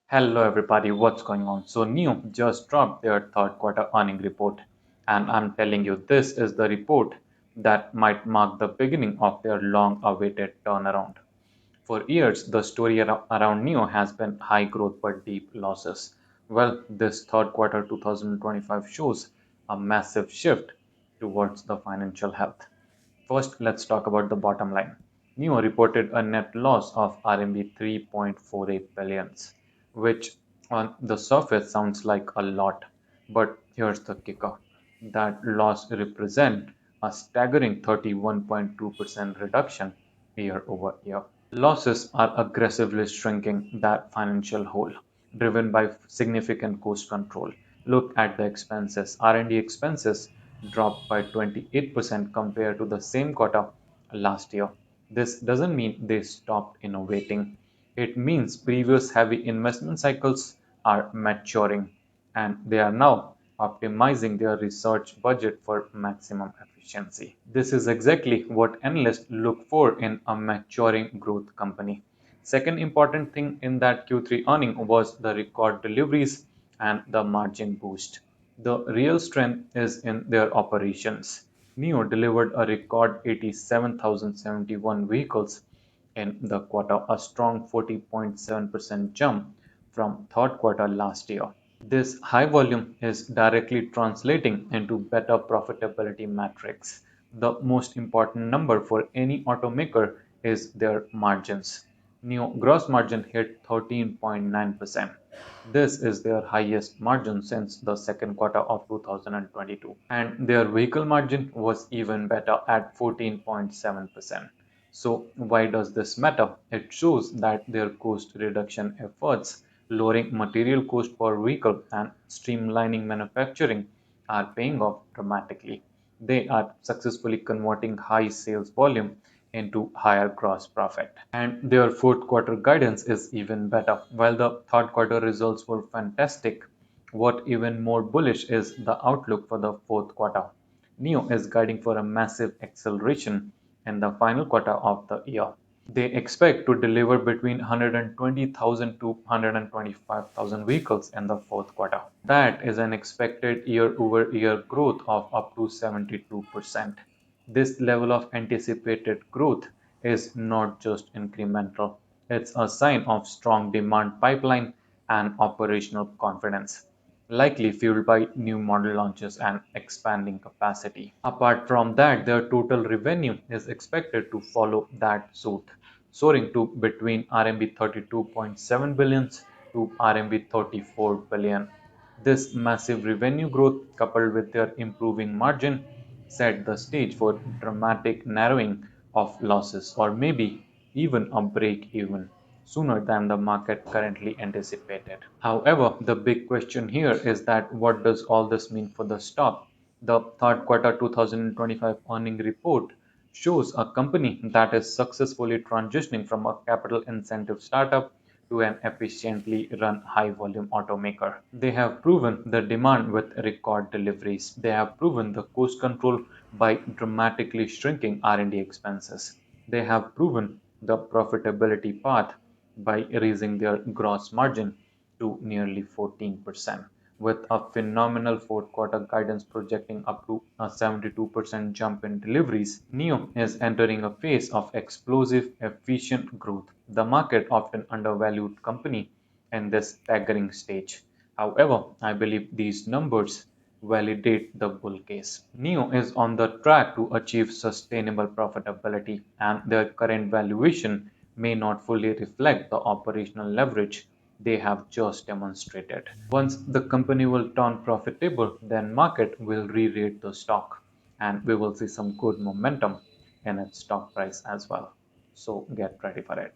Hello everybody, what's going on? So NIO just dropped their third quarter earning report, and I'm telling you this is the report that might mark the beginning of their long-awaited turnaround. For years, the story around NIO has been high growth but deep losses. Well, this third quarter 2025 shows a massive shift towards the financial health. First, let's talk about the bottom line. NIO reported a net loss of RMB 3.48 billions, which on the surface sounds like a lot. But here's the kicker. That loss represents a staggering 31.2% reduction year over year. Losses are aggressively shrinking that financial hole, driven by significant cost control. Look at the expenses. R&D expenses dropped by 28% compared to the same quarter last year. This doesn't mean they stopped innovating. It means previous heavy investment cycles are maturing and they are now optimizing their research budget for maximum efficiency. This is exactly what analysts look for in a maturing growth company. Second important thing in that Q3 earning was the record deliveries and the margin boost. The real strength is in their operations. NIO delivered a record 87,071 vehicles in the quarter, a strong 40.7% jump from third quarter last year. This high volume is directly translating into better profitability metrics. The most important number for any automaker is their margins. New gross margin hit 13.9%. This is their highest margin since the second quarter of 2022. And their vehicle margin was even better at 14.7%. So, why does this matter? It shows that their cost reduction efforts, lowering material cost per vehicle and streamlining manufacturing, are paying off dramatically. They are successfully converting high sales volume into higher gross profit. And their fourth quarter guidance is even better. While the third quarter results were fantastic, what even more bullish is the outlook for the fourth quarter. NIO is guiding for a massive acceleration in the final quarter of the year. They expect to deliver between 120,000 to 125,000 vehicles in the fourth quarter. That is an expected year-over-year growth of up to 72%. This level of anticipated growth is not just incremental, it's a sign of strong demand pipeline and operational confidence, likely fueled by new model launches and expanding capacity. Apart from that, their total revenue is expected to follow that suit, soaring to between RMB 32.7 billion to RMB 34 billion. This massive revenue growth, coupled with their improving margin, set the stage for dramatic narrowing of losses, or maybe even a break even sooner than the market currently anticipated. However, the big question here is that what does all this mean for the stock? The third quarter 2025 earning report shows a company that is successfully transitioning from a capital incentive startup to an efficiently run high volume automaker. They have proven the demand with record deliveries. They have proven the cost control by dramatically shrinking R&D expenses. They have proven the profitability path by raising their gross margin to nearly 14%, with a phenomenal fourth quarter guidance projecting up to a 72% jump in deliveries. NIO is entering a phase of explosive, efficient growth. The market often undervalued company in this staggering stage. However, I believe these numbers validate the bull case. NIO is on the track to achieve sustainable profitability, and their current valuation may not fully reflect the operational leverage they have just demonstrated. Once the company will turn profitable, then market will re-rate the stock and we will see some good momentum in its stock price as well. So get ready for it.